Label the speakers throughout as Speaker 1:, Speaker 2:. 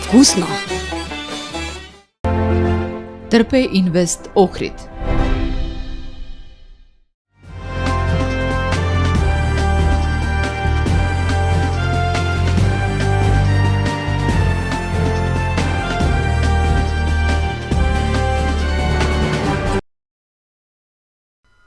Speaker 1: Вкусно!
Speaker 2: Трпе Инвест Охрид.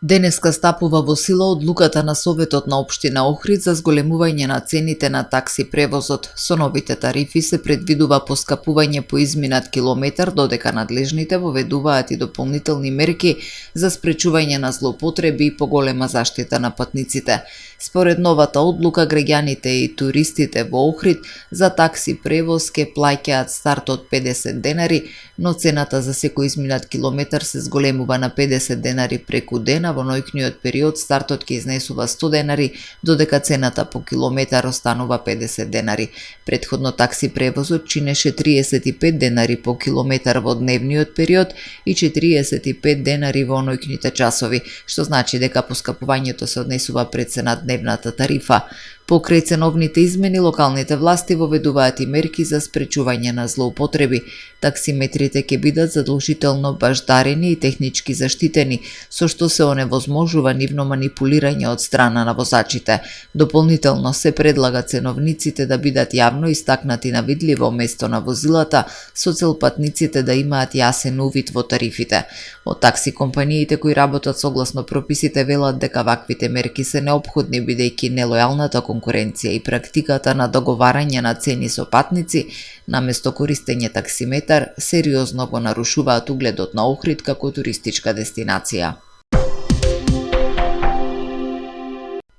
Speaker 2: Денеска стапува во сила одлуката на Советот на Општина Охрид за зголемување на цените на такси превозот. Со новите тарифи се предвидува поскапување по изминат километар, додека надлежните воведуваат и дополнителни мерки за спречување на злоупотреби и поголема заштита на патниците. Според новата одлука, граѓаните и туристите во Охрид за такси превоз ке плаќаат старт од 50 денари, но цената за секој изминат километар се зголемува на 50 денари преку ден, во ноќниот период стартот ќе изнесува 100 денари, додека цената по километар останува 50 денари. Претходно такси превозот чинеше 35 денари по километар во дневниот период и 45 денари во ноќните часови, што значи дека поскапувањето се однесува пред се на дневната тарифа. Покрај ценовните измени, локалните власти воведуваат и мерки за спречување на злоупотреби. Таксиметрите ќе бидат задолжително баждарени и технички заштитени, со што се оневозможува нивно манипулирање од страна на возачите. Дополнително се предлага ценовниците да бидат јавно истакнати на видливо место на возилата, со цел патниците да имаат јасен увид во тарифите. Од такси компаниите кои работат согласно прописите велат дека ваквите мерки се неопходни, бидејќи нелојалната конкуренција и практиката на договарање на цени со патници наместо користење таксиметар сериозно го нарушуваат угледот на Охрид како туристичка дестинација.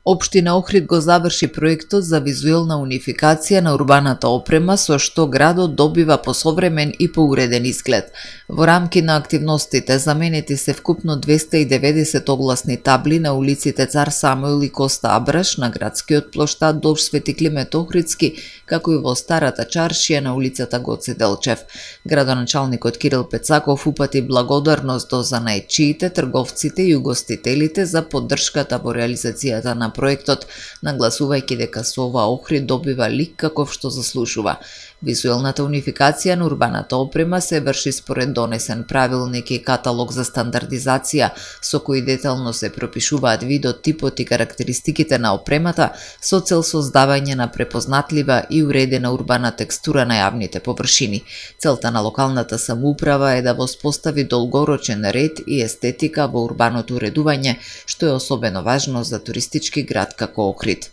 Speaker 2: Општина Охрид го заврши проектот за визуелна унификација на урбаната опрема, со што градот добива посовремен и поуреден изглед. Во рамки на активностите заменети се вкупно 290 огласни табли на улиците Цар Самуил и Коста Абраш, на градскиот плоштад долж Свети Климент Охридски, како и во старата чаршија на улицата Гоце Делчев. Градоначалникот Кирил Пецаков упати благодарност до занаетчиите, трговците и угостителите за поддршката во реализацијата на проектот, нагласувајќи дека со ова Охрид добива лик каков што заслужува. Визуелната унификација на урбаната опрема се врши според донесен правилник и каталог за стандардизација, со кои детално се пропишуваат видот, типот и карактеристиките на опремата, со цел создавање на препознатлива и уредена урбана текстура на јавните површини. Целта на локалната самоуправа е да воспостави долгорочен ред и естетика во урбаното уредување, што е особено важно за туристички град како Охрид.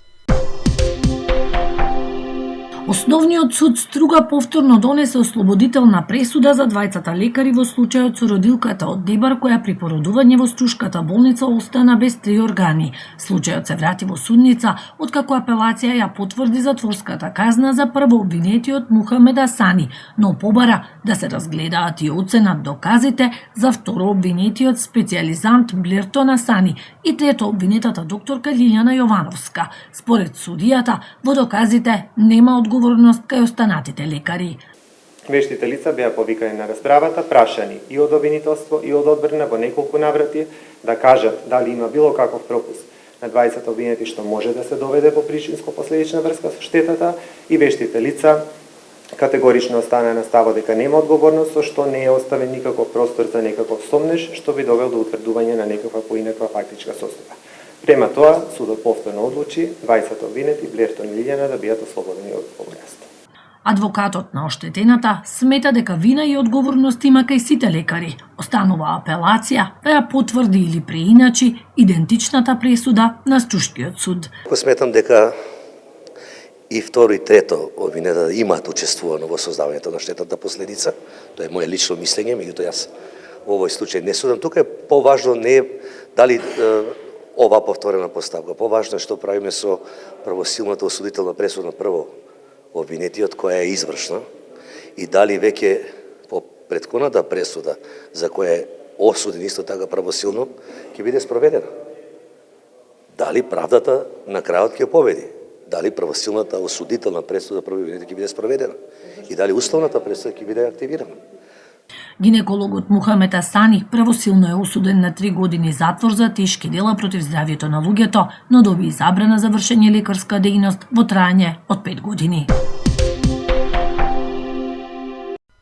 Speaker 3: Основниот суд Струга повторно донесе ослободителна пресуда за двајцата лекари во случајот со родилката од Дебар која при породување во Струшката болница остана без 3 органи. Случајот се врати во судница, откако апелација ја потврди затворската казна за првообвинетиот Мухамед Асани, но побара да се разгледаат и оценат доказите за второобвинетиот специјализант Блертон Асани и трето обвинетата докторка Лилјана Јовановска. Според судијата, во доказите нема одговорност кај останатите лекари.
Speaker 4: Вештите лица беа повикани на расправата, прашани и од обвинителство и од одбрана во неколку наврати да кажат дали има било каков пропуск на 20 обвинети што може да се доведе по причинско-последична врска со штетата, и вештите лица категорично остана на ставот дека нема одговорност, со што не е оставен никаков простор за некаков сомнеж што би довел до утврдување на некаква поинаква фактичка состојба. Према тоа, судот повторно одлучи 20 обвинети Блертон и Лилјана да бидат ослободени од одговорност.
Speaker 3: Адвокатот на оштетената смета дека вина и одговорност има кај сите лекари. Останува апелација да ја потврди или преиначи идентичната пресуда на Струшкиот суд.
Speaker 5: Сметам дека и второ и трето обвинета имаат учествувано во создавањето на штетната последица. Тоа е моје лично мислење, меѓутоа јас во овој случај не судам. Тука е поважно не е дали ова повторена поставка. Поважно е што правиме со правосилната осудителна пресуда прво обвинетиот која е извршна и дали веќе по претходната пресуда за која е осуден исто така правосилно ќе биде спроведена. Дали правдата на крајот ќе победи? Дали правосилната осудителна пресуда прво обвинетиот ќе биде спроведена? И дали условната пресуда ќе биде активирана?
Speaker 3: Гинекологот Мухамед Асани правосилно е осуден на 3 години затвор за тешки дела против здравјето на луѓето, но доби забрана за вршење лекарска дејност во траење од 5 години.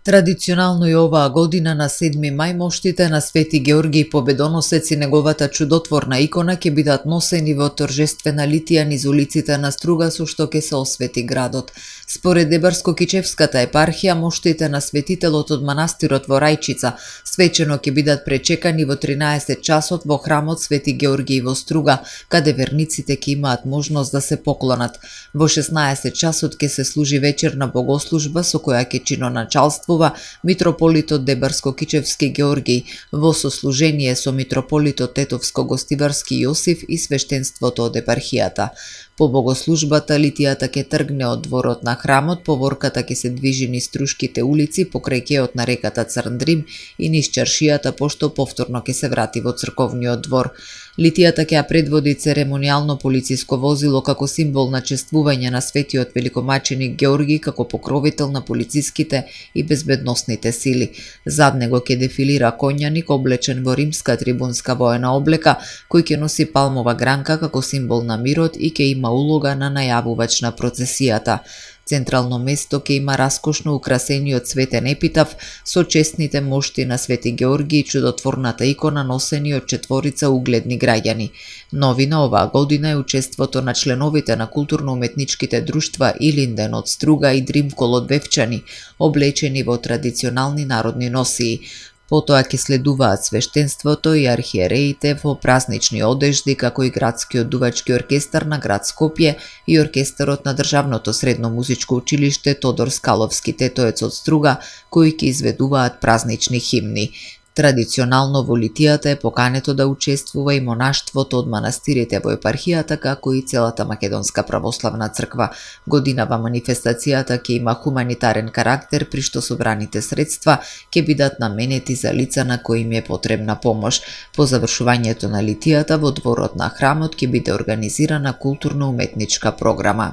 Speaker 2: Традиционално и оваа година на 7 мај моштите на Свети Георгиј Победоносец и неговата чудотворна икона ќе бидат носени во торжествена литија низ улиците на Струга со што ќе се освети градот. Според Дебарско-Кичевската епархија, моштите на светителот од манастирот во Рајчица свечено ќе бидат пречекани во 13 часот во храмот Свети Георгиј во Струга, каде верниците ќе имаат можност да се поклонат. Во 16 часот ќе се служи вечерна богослужба со која ќе чиноначалствува митрополитот Дебарско-Кичевски Георгиј во сослужение со митрополитот Тетовско-Гостиварски Јосиф и свештенството од епархијата. По богослужбата литијата ќе тргне од дворот на храмот, поворката ќе се движи низ Струшките улици покрај кеот на реката Црндрим и низ чаршијата, пошто повторно ќе се врати во црковниот двор. Литијата ќе ја предводи церемонијално полициско возило како символ на чествување на светиот великомаченик Георгиј како покровител на полициските и безбедносните сили. Зад него ќе дефилира коњаник облечен во римска трибунска воена облека, кој ќе носи палмова гранка како символ на мирот и ќе има улога на најавувач на процесијата. Централно место ќе има раскошно украсениот цветен епитаф со честните мошти на Свети Георгиј и чудотворната икона носени од четворица угледни граѓани. Новина оваа година е учеството на членовите на културно-уметничките друштва Илинден од Струга и Дримкол од Вевчани, облечени во традиционални народни носии. Потоа ќе следуваат свештенството и архиереите во празнични одежди, како и градскиот дувачки оркестар на град Скопје и оркестарот на Државното средно музичко училиште Тодор Скаловски Тетоец од Струга, кои ќе изведуваат празнични химни. Традиционално во литијата е покането да учествува и монаштвото од манастирите во епархијата, како и целата Македонска православна црква. Годинава манифестацијата ќе има хуманитарен карактер, при што собраните средства ќе бидат наменети за лица на кои им е потребна помош. По завршувањето на литијата во дворот на храмот ќе биде организирана културно-уметничка програма.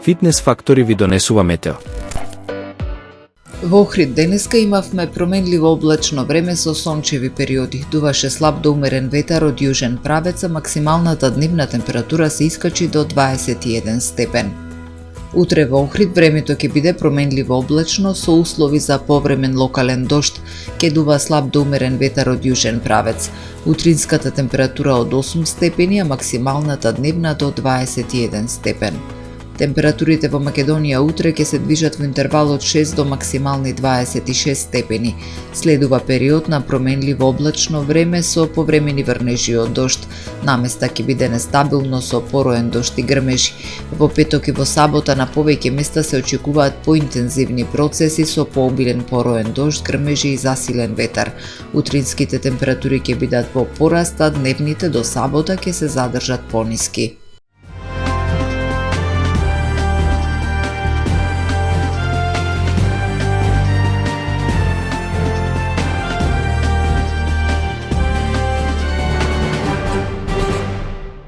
Speaker 1: Фитнес фактори ви донесува метео.
Speaker 2: Во Охрид денеска имавме променливо облачно време со сончеви периоди. Дуваше слаб до умерен ветар од јужен правец, а максималната дневна температура се искачи до 21 степен. Утре во Охрид времето ќе биде променливо облачно со услови за повремен локален дожд, ќе дува слаб до умерен ветар од јужен правец. Утринската температура од 8 степени, а максималната дневна до 21 степен. Температурите во Македонија утре ќе се движат во интервал од 6 до максимални 26 степени. Следува период на променливо облачно време со повремени врнежи од дожд. Наместа ќе биде нестабилно со пороен дожд и грмежи. Во петок и во сабота на повеќе места се очекуваат поинтензивни процеси со пообилен пороен дожд, грмежи и засилен ветар. Утринските температури ќе бидат во пораст, а дневните до сабота ќе се задржат пониски.